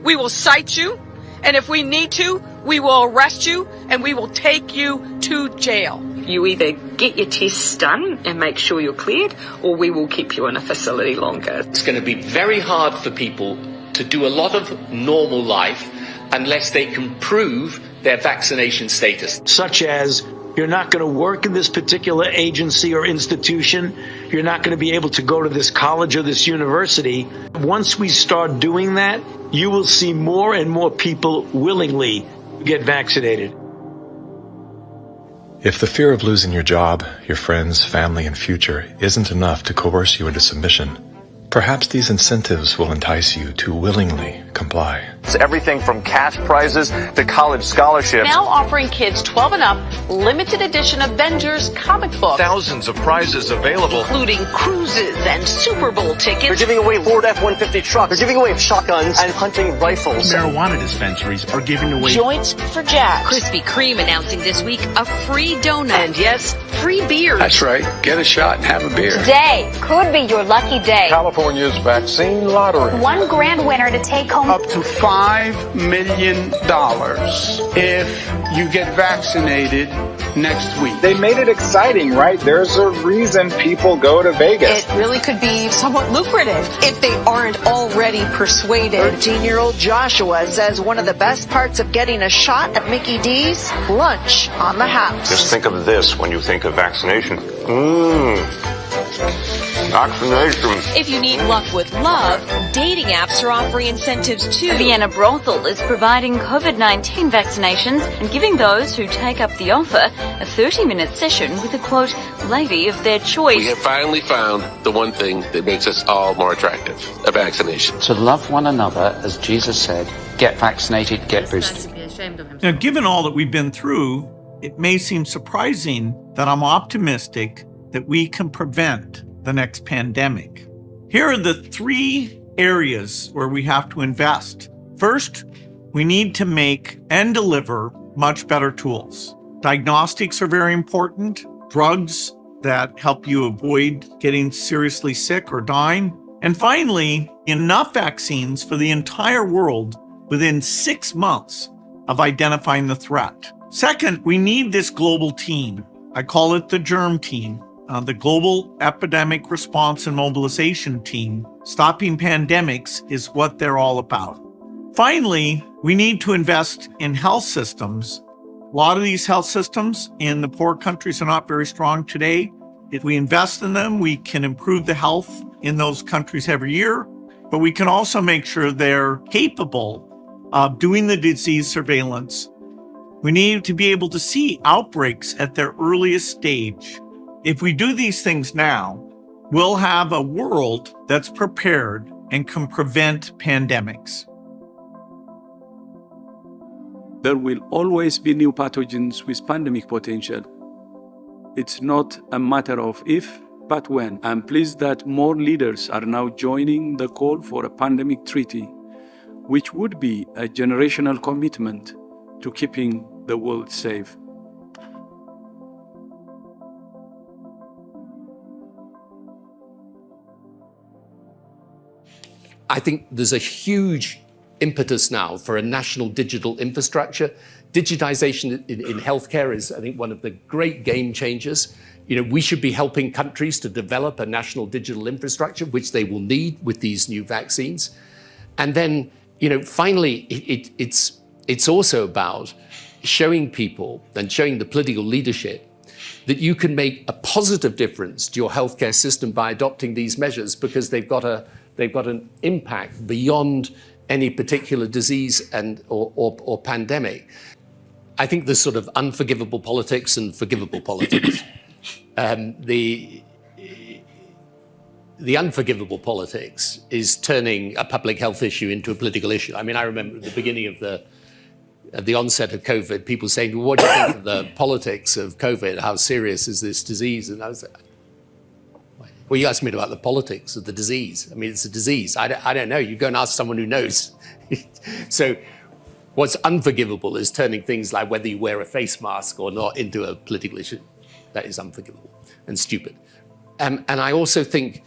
We will cite you. And if we need to, we will arrest you and we will take you to jail. You either get your tests done and make sure you're cleared, or we will keep you in a facility longer. It's going to be very hard for people to do a lot of normal life unless they can prove their vaccination status. Such as, you're not going to work in this particular agency or institution. You're not going to be able to go to this college or this university. Once we start doing that, you will see more and more people willingly get vaccinated. If the fear of losing your job, your friends, family, and future isn't enough to coerce you into submission, perhaps these incentives will entice you to willingly comply. It's everything from cash prizes to college scholarships. Now offering kids 12 and up limited edition Avengers comic books. Thousands of prizes available, including cruises and Super Bowl tickets. They're giving away Ford F-150 trucks. They're giving away shotguns and hunting rifles. Marijuana dispensaries are giving away joints for Jack. Krispy Kreme announcing this week a free donut. And yes, free beers. That's right. Get a shot and have a beer. Today could be your lucky day. California's vaccine lottery. One grand winner to take home up to $5 million if you get vaccinated next week. They made it exciting, right? There's a reason people go to Vegas. It really could be somewhat lucrative if they aren't already persuaded. 13-year-old Joshua says one of the best parts of getting a shot at Mickey D's, lunch on the house. Just think of this when you think of vaccination. Vaccination. If you need luck with love, dating apps are offering incentives too. Vienna Brothel is providing COVID-19 vaccinations and giving those who take up the offer a 30-minute session with a, quote, lady of their choice. We have finally found the one thing that makes us all more attractive, a vaccination. To love one another, as Jesus said, get vaccinated, get boosted. Now, given all that we've been through, it may seem surprising that I'm optimistic that we can prevent the next pandemic. Here are the 3 areas where we have to invest. First, we need to make and deliver much better tools. Diagnostics are very important, drugs that help you avoid getting seriously sick or dying. And finally, enough vaccines for the entire world within 6 months of identifying the threat. Second, we need this global team. I call it the GERM team. The Global Epidemic Response and Mobilization Team. Stopping pandemics is what they're all about. Finally, we need to invest in health systems. A lot of these health systems in the poor countries are not very strong today. If we invest in them, we can improve the health in those countries every year, but we can also make sure they're capable of doing the disease surveillance. We need to be able to see outbreaks at their earliest stage. If we do these things now, we'll have a world that's prepared and can prevent pandemics. There will always be new pathogens with pandemic potential. It's not a matter of if, but when. I'm pleased that more leaders are now joining the call for a pandemic treaty, which would be a generational commitment to keeping the world safe. I think there's a huge impetus now for a national digital infrastructure. Digitization in healthcare is, I think, one of the great game changers. We should be helping countries to develop a national digital infrastructure, which they will need with these new vaccines. And then, finally, it's also about showing people and showing the political leadership that you can make a positive difference to your healthcare system by adopting these measures, because they've got an impact beyond any particular disease or pandemic. I think there's sort of unforgivable politics and forgivable politics. The unforgivable politics is turning a public health issue into a political issue. I mean, I remember at the beginning of the onset of COVID, people saying, well, what do you think of the politics of COVID? How serious is this disease? And I was like, well, you asked me about the politics of the disease. I mean, it's a disease. I don't know. You go and ask someone who knows. So what's unforgivable is turning things like whether you wear a face mask or not into a political issue. That is unforgivable and stupid. And I also think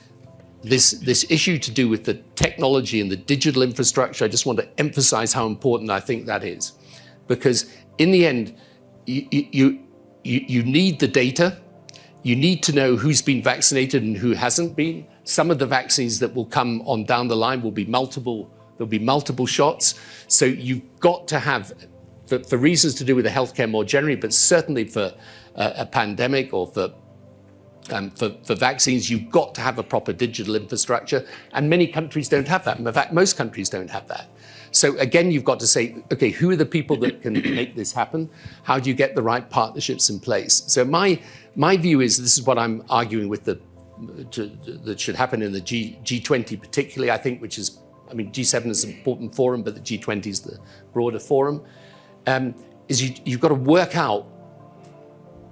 this issue to do with the technology and the digital infrastructure, I just want to emphasize how important I think that is. Because in the end, you need the data. You need to know who's been vaccinated and who hasn't been. Some of the vaccines that will come on down the line will be multiple. There'll be multiple shots. So you've got to have, for reasons to do with the healthcare more generally, but certainly for a pandemic or for vaccines, you've got to have a proper digital infrastructure. And many countries don't have that. In fact, most countries don't have that. So again, you've got to say, okay, who are the people that can make this happen? How do you get the right partnerships in place? So my view is, this is what I'm arguing with that should happen in the G20 particularly, I think, which is I mean, G7 is an important forum, but the G20 is the broader forum, is you've got to work out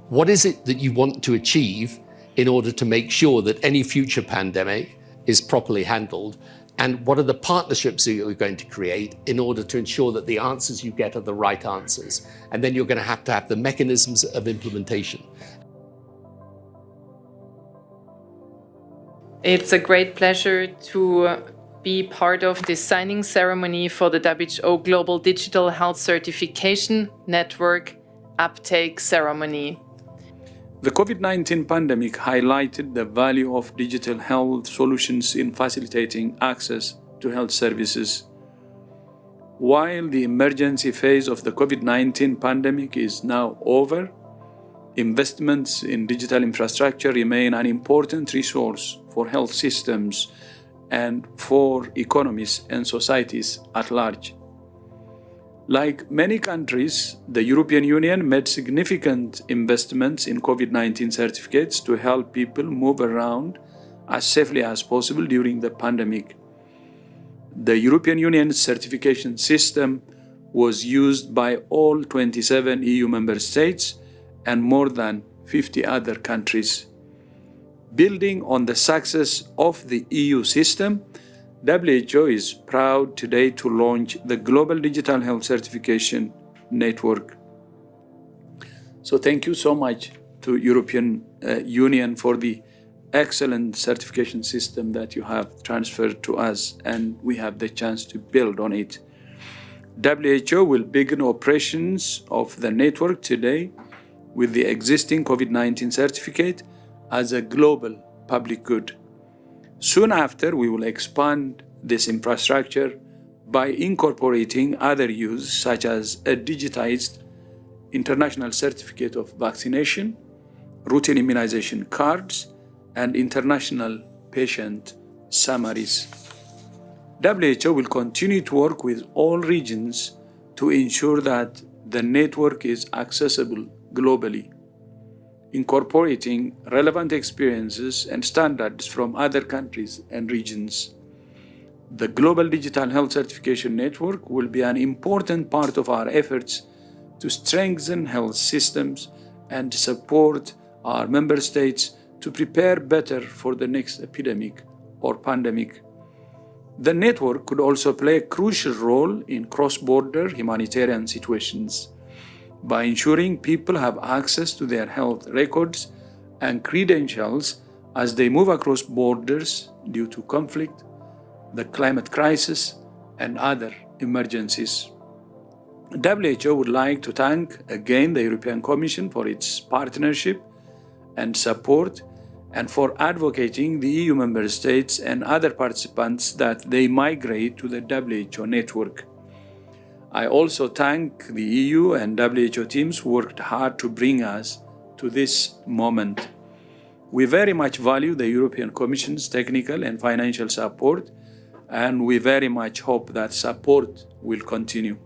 what is it that you want to achieve in order to make sure that any future pandemic is properly handled, and what are the partnerships that you're going to create in order to ensure that the answers you get are the right answers. And then you're going to have the mechanisms of implementation. It's a great pleasure to be part of this signing ceremony for the WHO Global Digital Health Certification Network Uptake Ceremony. The COVID-19 pandemic highlighted the value of digital health solutions in facilitating access to health services. While the emergency phase of the COVID-19 pandemic is now over, investments in digital infrastructure remain an important resource for health systems and for economies and societies at large. Like many countries, the European Union made significant investments in COVID-19 certificates to help people move around as safely as possible during the pandemic. The European Union's certification system was used by all 27 EU member states and more than 50 other countries. Building on the success of the EU system, WHO is proud today to launch the Global Digital Health Certification Network. So thank you so much to European Union for the excellent certification system that you have transferred to us, and we have the chance to build on it. WHO will begin operations of the network today with the existing COVID-19 certificate as a global public good. Soon after, we will expand this infrastructure by incorporating other use, such as a digitized international certificate of vaccination, routine immunization cards, and international patient summaries. WHO will continue to work with all regions to ensure that the network is accessible globally, incorporating relevant experiences and standards from other countries and regions. The Global Digital Health Certification Network will be an important part of our efforts to strengthen health systems and support our member states to prepare better for the next epidemic or pandemic. The network could also play a crucial role in cross-border humanitarian situations by ensuring people have access to their health records and credentials as they move across borders due to conflict, the climate crisis, and other emergencies. WHO would like to thank again the European Commission for its partnership and support, and for advocating the EU member states and other participants that they migrate to the WHO network. I also thank the EU and WHO teams who worked hard to bring us to this moment. We very much value the European Commission's technical and financial support, and we very much hope that support will continue.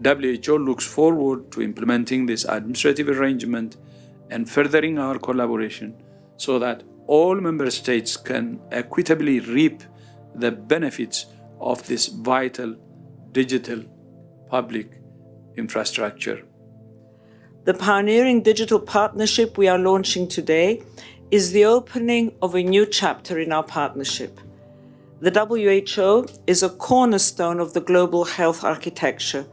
WHO looks forward to implementing this administrative arrangement and furthering our collaboration so that all member states can equitably reap the benefits of this vital digital public infrastructure. The pioneering digital partnership we are launching today is the opening of a new chapter in our partnership. The WHO is a cornerstone of the global health architecture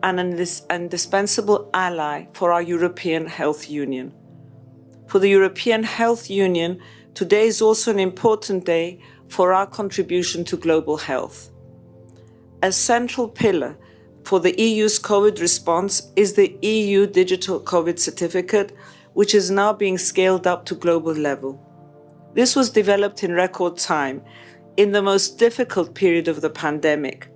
and an indispensable ally for our European Health Union. For the European Health Union, today is also an important day for our contribution to global health. A central pillar for the EU's COVID response is the EU Digital COVID Certificate, which is now being scaled up to global level. This was developed in record time, in the most difficult period of the pandemic.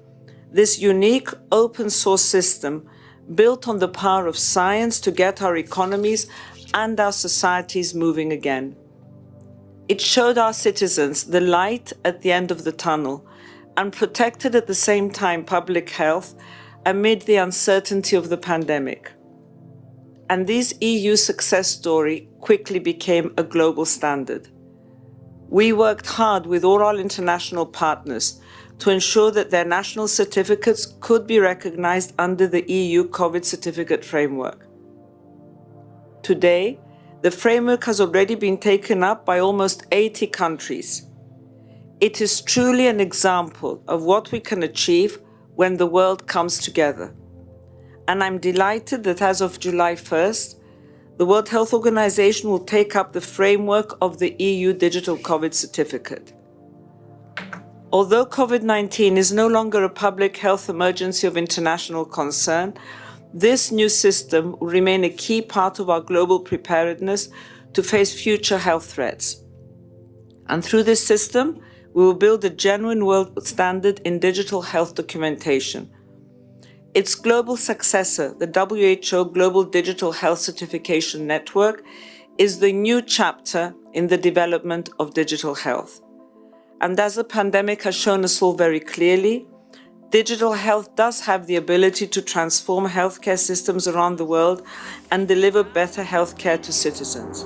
This unique open source system, built on the power of science to get our economies and our societies moving again. It showed our citizens the light at the end of the tunnel and protected at the same time public health amid the uncertainty of the pandemic. And this EU success story quickly became a global standard. We worked hard with all our international partners to ensure that their national certificates could be recognized under the EU COVID certificate framework. Today, the framework has already been taken up by almost 80 countries. It is truly an example of what we can achieve when the world comes together. And I'm delighted that as of July 1st, the World Health Organization will take up the framework of the EU Digital COVID Certificate. Although COVID-19 is no longer a public health emergency of international concern, this new system will remain a key part of our global preparedness to face future health threats. And through this system, we will build a genuine world standard in digital health documentation. Its global successor, the WHO Global Digital Health Certification Network, is the new chapter in the development of digital health. And as the pandemic has shown us all very clearly, digital health does have the ability to transform healthcare systems around the world and deliver better healthcare to citizens.